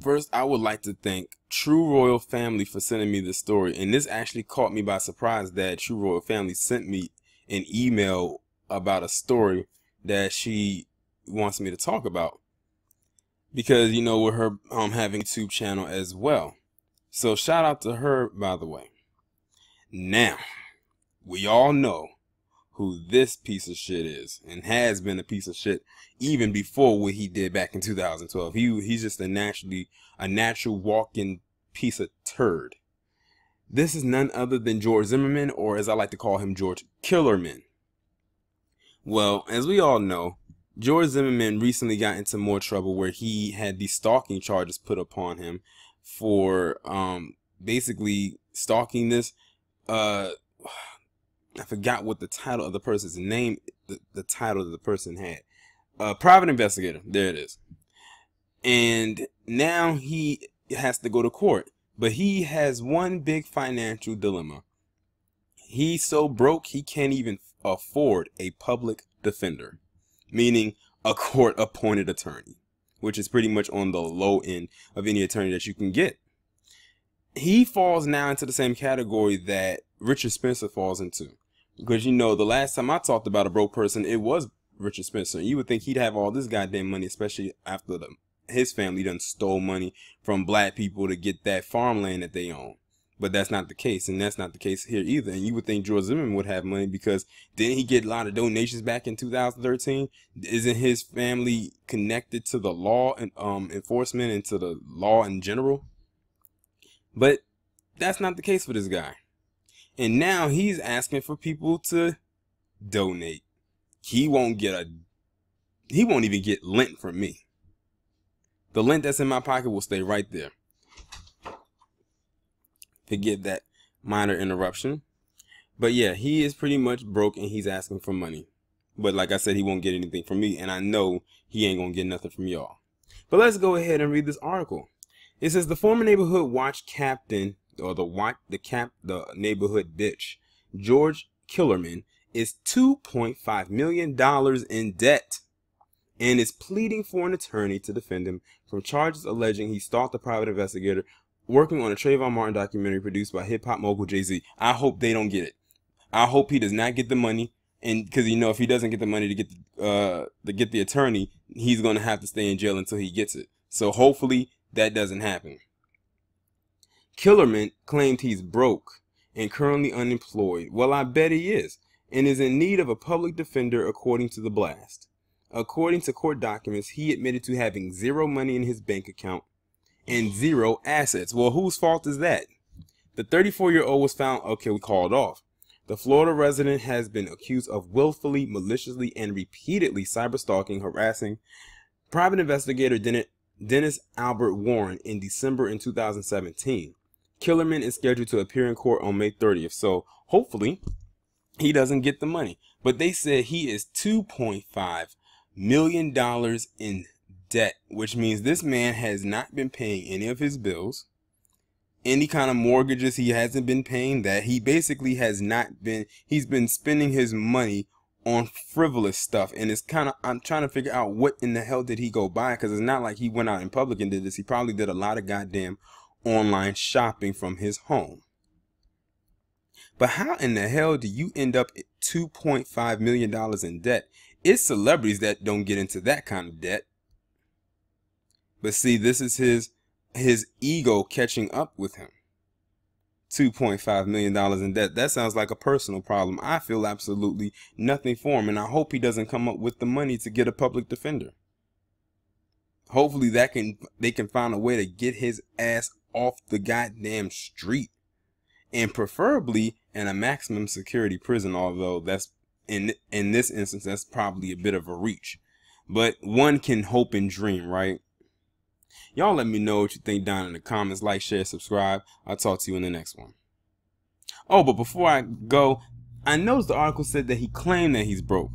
First, I would like to thank True Royal Family for sending me this story. And this actually caught me by surprise that True Royal Family sent me an email about a story that she wants me to talk about. Because, you know, with her having a YouTube channel as well. So shout out to her, by the way. Now, we all know who this piece of shit is, and has been a piece of shit even before what he did back in 2012. He's just a natural walking piece of turd. This is none other than George Zimmerman, or as I like to call him, George Killerman. Well, as we all know, George Zimmerman recently got into more trouble where he had these stalking charges put upon him for basically stalking this I forgot what the title of the person's name, the title that the person had. Private investigator. There it is. And now he has to go to court. But he has one big financial dilemma. He's so broke he can't even afford a public defender. Meaning a court-appointed attorney. Which is pretty much on the low end of any attorney that you can get. He falls now into the same category that Richard Spencer falls into. Because, you know, the last time I talked about a broke person, it was Richard Spencer. You would think he'd have all this goddamn money, especially after his family done stole money from black people to get that farmland that they own. But that's not the case, and that's not the case here either. And you would think George Zimmerman would have money because didn't he get a lot of donations back in 2013? Isn't his family connected to the law and enforcement and to the law in general? But that's not the case for this guy. And now he's asking for people to donate. He won't even get lint from me. The lint that's in my pocket will stay right there. Forgive that minor interruption. But yeah, he is pretty much broke and he's asking for money. But like I said, he won't get anything from me. And I know he ain't gonna get nothing from y'all. But let's go ahead and read this article. It says the former neighborhood watch captain, or the neighborhood bitch, George Killerman, is $2.5 million in debt and is pleading for an attorney to defend him from charges alleging he stalked a private investigator working on a Trayvon Martin documentary produced by hip-hop mogul Jay-Z. I hope they don't get it. I hope he does not get the money, and because, you know, if he doesn't get the money to get the attorney, he's going to have to stay in jail until he gets it. So hopefully that doesn't happen. Killerman claimed he's broke and currently unemployed. Well, I bet he is, and is in need of a public defender according to the blast. According to court documents, he admitted to having zero money in his bank account and zero assets. Well, whose fault is that? The 34-year-old was found, okay, we called off. The Florida resident has been accused of willfully, maliciously, and repeatedly cyberstalking, harassing private investigator Dennis Albert Warren in December in 2017. Killerman is scheduled to appear in court on May 30th, so hopefully he doesn't get the money. But they said he is $2.5 million in debt, which means this man has not been paying any of his bills. Any kind of mortgages, he hasn't been paying that. He basically has not been, he's been spending his money on frivolous stuff. And it's kind of, I'm trying to figure out what in the hell did he go buy, because it's not like he went out in public and did this. He probably did a lot of goddamn online shopping from his home. But how in the hell do you end up at $2.5 million in debt? It's celebrities that don't get into that kind of debt. But see, this is his ego catching up with him. $2.5 million in debt. That sounds like a personal problem. I feel absolutely nothing for him, and I hope he doesn't come up with the money to get a public defender. Hopefully they can find a way to get his ass off the goddamn street, and preferably in a maximum security prison, although that's in this instance that's probably a bit of a reach, but one can hope and dream, right? Y'all let me know what you think down in the comments. Like, share, subscribe. I'll talk to you in the next one. Oh, but before I go, I noticed the article said that he claimed that he's broke.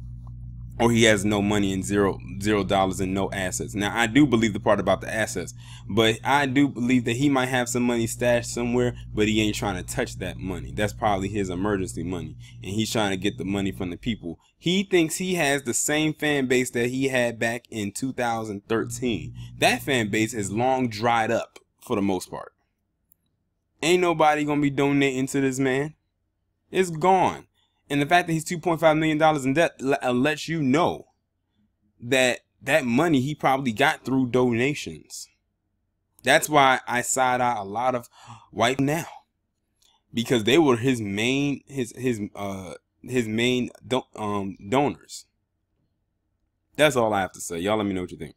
or he has no money and $0 and no assets. Now, I do believe the part about the assets, but I do believe that he might have some money stashed somewhere, but he ain't trying to touch that money. That's probably his emergency money, and he's trying to get the money from the people. He thinks he has the same fan base that he had back in 2013. That fan base is long dried up for the most part. Ain't nobody gonna be donating to this man. It's gone. And the fact that he's $2.5 million in debt lets you know that that money he probably got through donations. That's why I side out a lot of white now, because they were his main donors. That's all I have to say. Y'all let me know what you think.